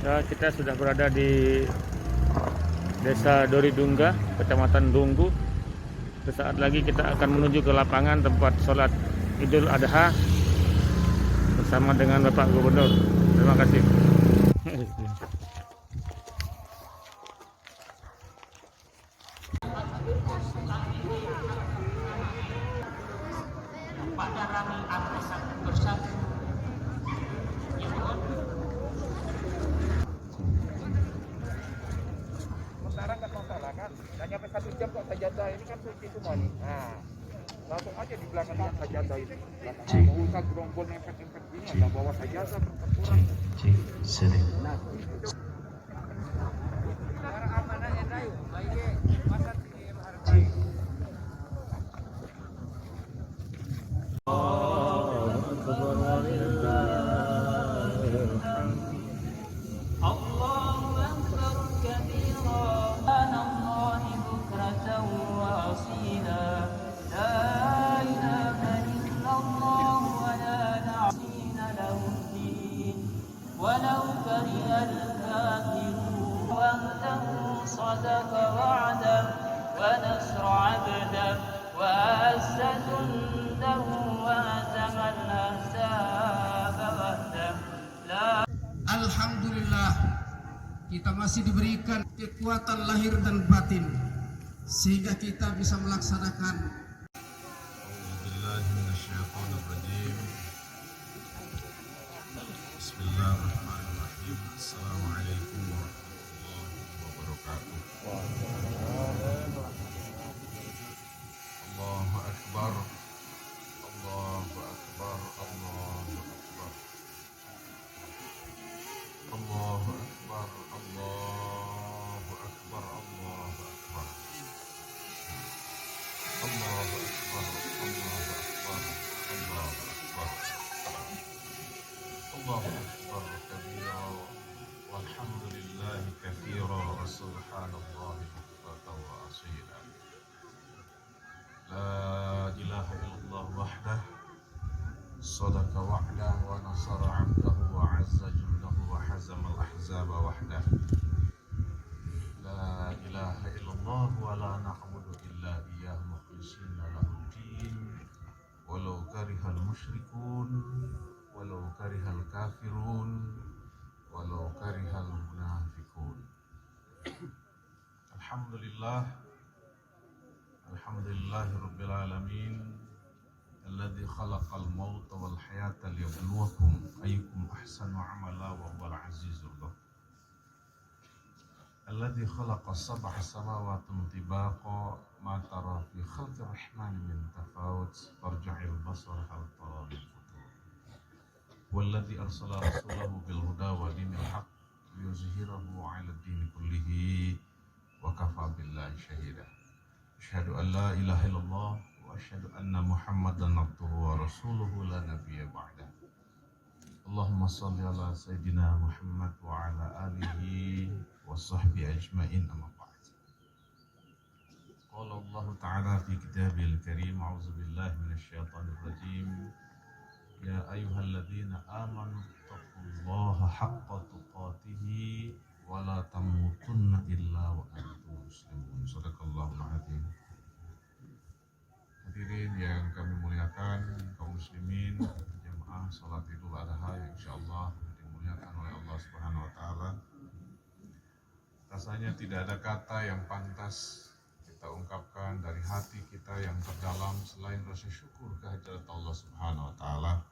Ya, kita sudah berada di Desa Doridungga, Kecamatan Dunggu. Sesaat lagi kita akan menuju ke lapangan tempat sholat Idul Adha bersama dengan Bapak Gubernur. Terima kasih. Pada rami bersatu. Sementara nggak masalah kan, nggak nyampe 1 jam kok sajadah ini kan suci semua nih. Nah, langsung aja di belakang yang sajadah ini. Nggak usah gerombol nempet-nempet gini, nggak bawa sajadah tempat kurang. ولو كره الكافرون وحده صدق وعده ونصر عبده وأعز جنده وهزم الأحزاب وحده. Alhamdulillah, kita masih diberikan kekuatan lahir dan batin sehingga kita bisa melaksanakan. Bismillahirrahmanirrahim. Assalamualaikum warahmatullahi wabarakatuh. Allahu Akbar. Allahu Akbar. Allahu Akbar. Allahu Akbar. Allahu Akbar. Allahu Akbar. Allahu Akbar. Allahu Akbar. Allahu Akbar. Allahu Akbar kabira walhamdulillahi katsira wa subhanallahi bukratan wa asila. La ilaha illallah wahdah sadaqa wa'dah wa nasara 'abdahu wa 'azza jundahu wa hazama al-ahzaba wahdah. La ilaha illallah wa la na'budu illa iyyahu mukhlishina lahu-d-din walau karihal musyrikun walau karihal kafirun walau karihal munafiqun. Alhamdulillahirabbil alamin alladzi khalaqal mauta wal hayata liyabluwakum ayyukum ahsanu amala wa huwal azizul ghafur. Alladzi khalaqa sab'a samawati tibaqa ma tara fi khalqir rahmani min tafawut farji'il basara hal tara min والذي أرسل رسوله بالهدى ودين الحق ليظهره على الدين كله وكفى بالله شهيدا. أشهد أن لا إله إلا الله وأشهد أن محمدا عبده ورسوله لا نبي بعده. اللهم صل على سيدنا محمد وعلى آله وصحبه أجمعين أما بعد. قال الله تعالى في كتابه الكريم أعوذ بالله من الشيطان الرجيم Ya ayyuhalladzina amanu taqullaha haqqa tuqatih wa la tamutunna illa wa antum muslimun. Shadaqallahul azim. Hadirin yang kami muliakan, kaum muslimin jemaah salat Idul Adha yang insyaallah dimuliakan oleh Allah Subhanahu wa taala. Rasanya tidak ada kata yang pantas kita ungkapkan dari hati kita yang terdalam selain rasa syukur kehadirat Allah Subhanahu wa taala.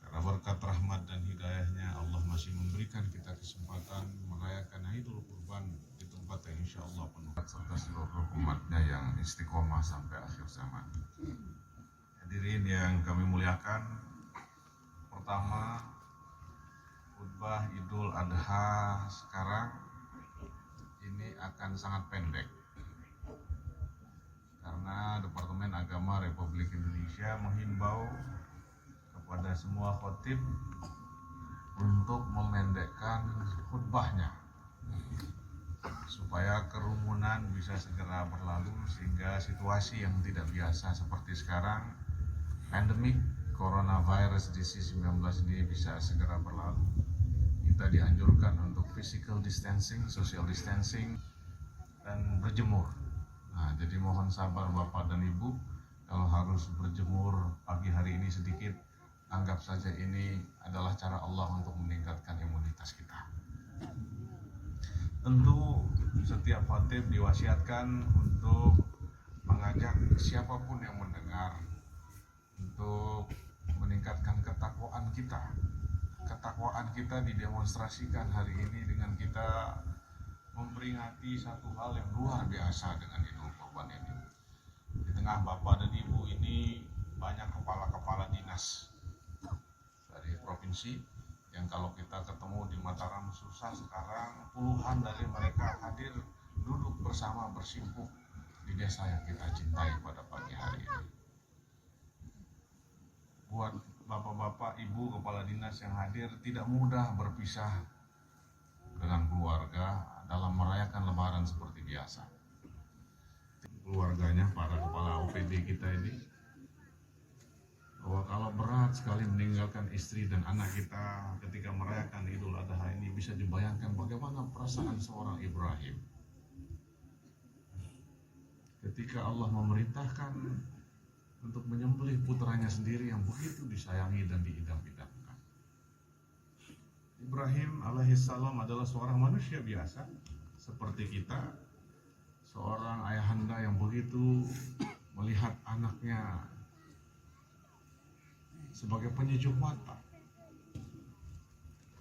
Karena berkat rahmat dan hidayahnya Allah masih memberikan kita kesempatan merayakan Idul Kurban di tempat yang insyaallah penuh serta seluruh umatnya yang istiqomah sampai akhir zaman. Hadirin yang kami muliakan, pertama khutbah Idul Adha sekarang ini akan sangat pendek. Karena Departemen Agama Republik Indonesia menghimbau kepada semua khotib untuk memendekkan khutbahnya supaya kerumunan bisa segera berlalu sehingga situasi yang tidak biasa seperti sekarang, pandemik coronavirus disease 19 ini bisa segera berlalu. Kita dianjurkan untuk physical distancing, social distancing, dan berjemur. Nah, jadi mohon sabar Bapak dan Ibu, kalau harus berjemur pagi hari ini sedikit, anggap saja ini adalah cara Allah untuk meningkatkan imunitas kita. Tentu setiap khatib diwasiatkan untuk mengajak siapapun yang mendengar untuk meningkatkan ketakwaan kita. Ketakwaan kita didemonstrasikan hari ini dengan kita memperingati satu hal yang luar biasa dengan Idul Kurban ini. Di tengah Bapak dan Ibu ini banyak kepala-kepala dinas dari provinsi yang kalau kita ketemu di Mataram susah, sekarang puluhan dari mereka hadir duduk bersama bersimpuh di desa yang kita cintai pada pagi hari ini. Buat bapak-bapak, ibu, kepala dinas yang hadir, tidak mudah berpisah dengan keluarga dalam merayakan Lebaran seperti biasa. Keluarganya, para kepala OPD kita ini, bahwa kalau berat sekali meninggalkan istri dan anak kita ketika merayakan Idul Adha ini, bisa dibayangkan bagaimana perasaan seorang Ibrahim ketika Allah memerintahkan untuk menyembelih putranya sendiri yang begitu disayangi dan diidam-idamkan. Ibrahim alaihissalam adalah seorang manusia biasa seperti kita, seorang ayahanda yang begitu melihat anaknya sebagai penyejuk mata.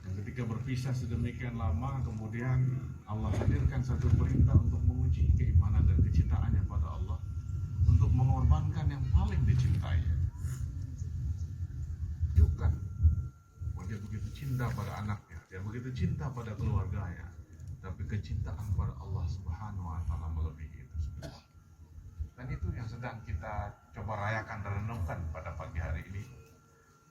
Dan ketika berpisah sedemikian lama, kemudian Allah hadirkan satu perintah untuk menguji keimanan dan kecintaannya pada Allah, untuk mengorbankan yang paling dicintai. Bukan dia begitu cinta pada anaknya, dia begitu cinta pada keluarganya, tapi kecintaan pada Allah Subhanahu wa Ta'ala melebihi itu semua. Dan itu yang sedang kita coba rayakan dan renungkan pada pagi hari ini.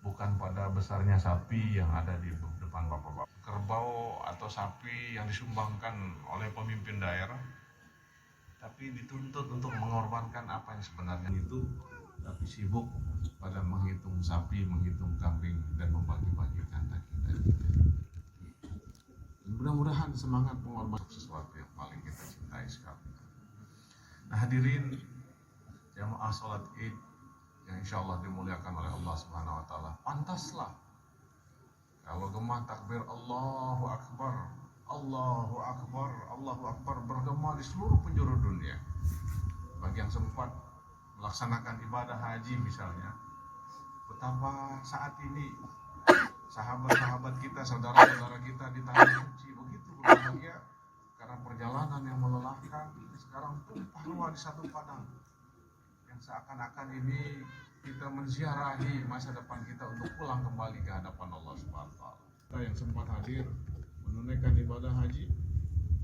Bukan pada besarnya sapi yang ada di depan bapak-bapak, kerbau atau sapi yang disumbangkan oleh pemimpin daerah, tapi dituntut untuk mengorbankan apa yang sebenarnya itu, tapi sibuk pada menghitung sapi, menghitung kambing, dan membagi-bagikan daging-daging. Mudah-mudahan semangat pengorbanan sesuatu yang paling kita cintai sekali. Nah, hadirin jamaah sholat Id yang insya Allah dimuliakan oleh Allah Subhanahu wa Ta'ala, pantaslah kalau gemah takbir Allahu Akbar, Allahu Akbar, Allahu Akbar bergema di seluruh penjuru dunia. Bagi yang sempat melaksanakan ibadah haji misalnya, betapa saat ini sahabat-sahabat kita, saudara-saudara kita di tanah suci begitu berbahagia karena perjalanan yang melelahkan sekarang tumpah ruah di satu padang, yang seakan-akan ini kita menziarahi masa depan kita untuk pulang kembali ke hadapan Allah Subhanahu wa Ta'ala. Kita yang sempat hadir menunaikan ibadah haji,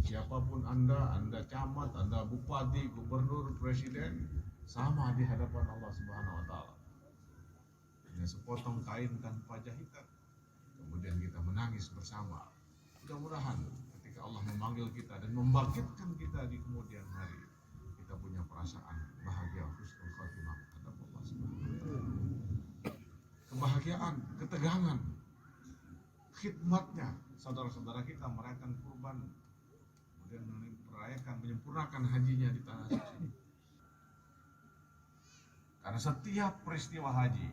siapapun Anda camat, Anda bupati, gubernur, presiden, sama di hadapan Allah Subhanahu wa Ta'ala. Hanya sepotong kain tanpa jahitan, kemudian kita menangis bersama. Mudah-mudahan ketika Allah memanggil kita dan membangkitkan kita di kemudian hari, kita punya perasaan bahagia husnul khatimah terhadap Allah Subhanahu wa Ta'ala. Kebahagiaan, ketegangan, khidmatnya saudara-saudara kita merayakan kurban, kemudian merayakan, menyempurnakan hajinya di tanah suci. Karena setiap peristiwa haji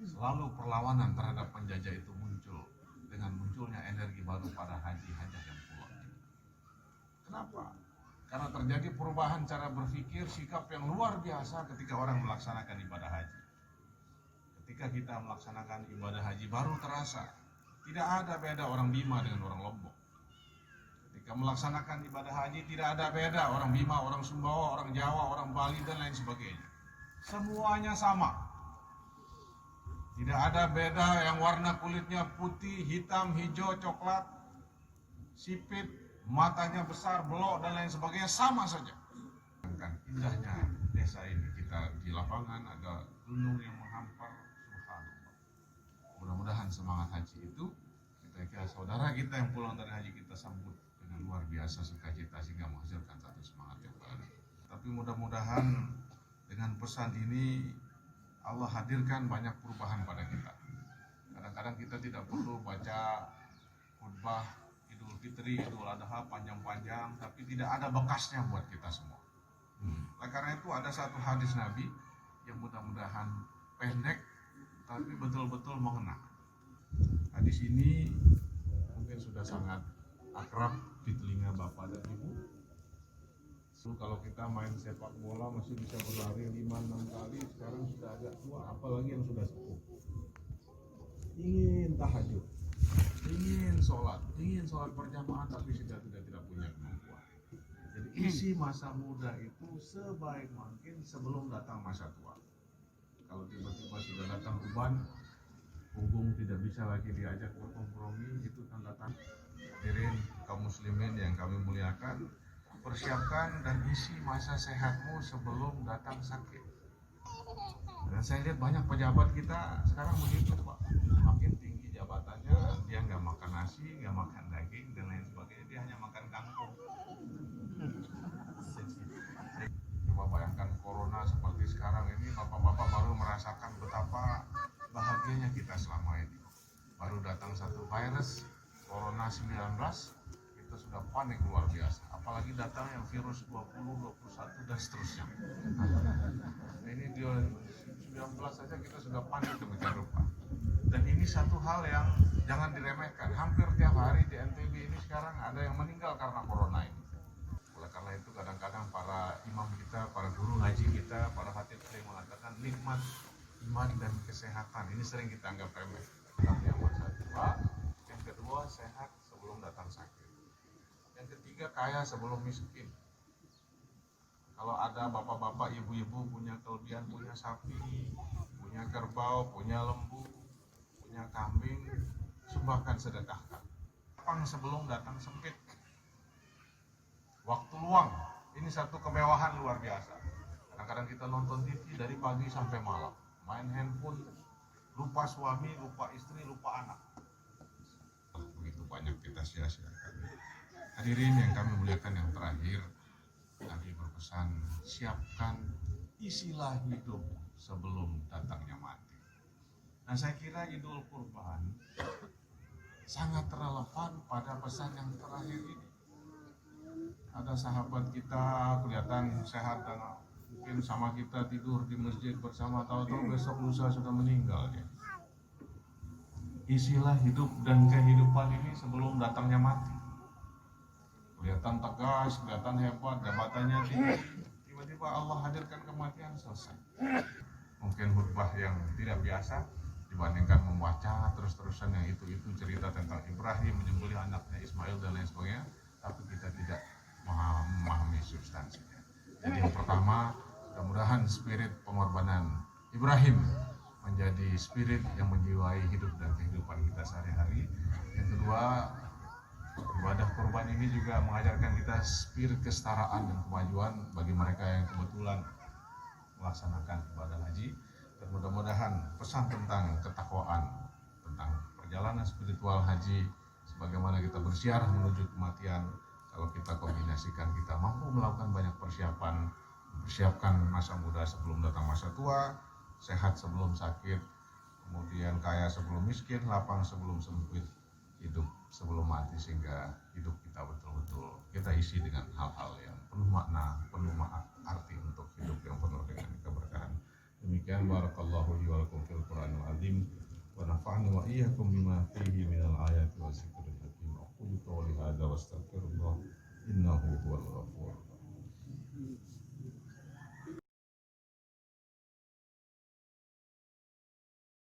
selalu perlawanan terhadap penjajah itu muncul dengan munculnya energi baru pada haji hajah yang pulang. Kenapa? Karena terjadi perubahan cara berpikir, sikap yang luar biasa ketika orang melaksanakan ibadah haji. Ketika kita melaksanakan ibadah haji baru terasa tidak ada beda orang Bima dengan orang Lombok. Ketika melaksanakan ibadah haji tidak ada beda orang Bima, orang Sumbawa, orang Jawa, orang Bali dan lain sebagainya. Semuanya sama. Tidak ada beda yang warna kulitnya putih, hitam, hijau, coklat, sipit, matanya besar, belok dan lain sebagainya, sama saja. Indahnya desa ini, kita di lapangan ada gunung yang menghampar, subhanallah. Mudah-mudahan semangat haji itu kita saudara kita yang pulang dari haji kita sambut dengan luar biasa sukacita sehingga menghasilkan satu semangat yang baru. Tapi mudah-mudahan dengan pesan ini Allah hadirkan banyak perubahan pada kita. Kadang-kadang kita tidak perlu baca khutbah Idul Fitri, Idul Adha panjang-panjang, tapi tidak ada bekasnya buat kita semua. Oleh karena itu ada satu hadis Nabi yang mudah-mudahan pendek, tapi betul-betul mengena. Hadis ini mungkin sudah sangat akrab di telinga Bapak dan Ibu. So, kalau kita main sepak bola masih bisa berlari 5-6 kali, sekarang sudah agak tua, apalagi yang sudah sepuh. Ingin tahajud, ingin sholat berjamaah, tapi sudah tidak punya kemampuan. Jadi isi masa muda itu sebaik mungkin sebelum datang masa tua. Kalau tiba-tiba sudah datang uban, punggung tidak bisa lagi diajak berkompromi, itu tanda tanda. Hadirin kaum muslimin yang kami muliakan, persiapkan dan isi masa sehatmu sebelum datang sakit. Dan saya lihat banyak pejabat kita sekarang begitu Pak, makin tinggi jabatannya dia nggak makan nasi, nggak makan daging dan lain sebagainya, dia hanya makan kangkung. Coba bayangkan corona seperti sekarang ini, bapak-bapak baru merasakan betapa bahagianya kita selama ini. Baru datang satu virus corona 19, kita sudah panik luar biasa, apalagi datang yang virus 20, 21 dan seterusnya. Ini dia 19 saja kita sudah panik demikian rupa. Dan ini satu hal yang jangan diremehkan. Hampir tiap hari di NTB ini sekarang ada yang meninggal karena corona ini. Oleh karena itu kadang-kadang para imam kita, para guru ngaji kita, para khatib sering mengatakan nikmat iman dan kesehatan. Ini sering kita anggap remeh. Tapi yang masa tua, yang kedua sehat sebelum datang sakit. Yang ketiga kaya sebelum miskin. Kalau ada bapak-bapak, ibu-ibu punya kelebihan, punya sapi, punya kerbau, punya lembu, punya kambing, sumbahkan, sedekahkan. Lapang sebelum datang sempit. Waktu luang, ini satu kemewahan luar biasa. Kadang-kadang kita nonton TV dari pagi sampai malam, main handphone, lupa suami, lupa istri, lupa anak. Begitu banyak kita sia-siakan. Hadirin yang kami muliakan, yang terakhir, Nabi berpesan, siapkan, isilah hidup sebelum datangnya mati. Nah, saya kira Idul Kurban sangat relevan pada pesan yang terakhir ini. Ada sahabat kita kelihatan sehat dan mungkin sama kita tidur di masjid bersama, tahu-tahu besok lusa sudah meninggal ya. Isilah hidup dan kehidupan ini sebelum datangnya mati. Kelihatan tegas, kelihatan hebat, jabatannya tinggi, tiba-tiba Allah hadirkan kematian, selesai. Mungkin khutbah yang tidak biasa dibandingkan membaca terus-terusan yang itu cerita tentang Ibrahim menyembelih anaknya Ismail dan lain sebagainya, tapi kita tidak memahami substansinya. Jadi yang pertama, mudah-mudahan spirit pengorbanan Ibrahim menjadi spirit yang menjiwai hidup dan kehidupan kita sehari-hari. Yang kedua, ibadah kurban ini juga mengajarkan kita spirit kesetaraan dan kemajuan bagi mereka yang kebetulan melaksanakan ibadah haji. Dan mudah-mudahan pesan tentang ketakwaan, tentang perjalanan spiritual haji, sebagaimana kita bersiarah menuju kematian, kalau kita kombinasikan, kita mampu melakukan banyak persiapan, mempersiapkan masa muda sebelum datang masa tua, sehat sebelum sakit, kemudian kaya sebelum miskin, lapang sebelum sempit, hidup sebelum mati, sehingga hidup kita betul-betul kita isi dengan hal-hal yang penuh makna, penuh arti untuk hidup yang penuh dengan keberkahan. Demikian, barakallahu li wa lakum fil Qur'anil azim wa nafa'ani wa iyyakum bima fihi minal ayati wa zikril hakim. Aqulu qawli hadza wa astaghfirullah innahu huwal ghafurur rahim.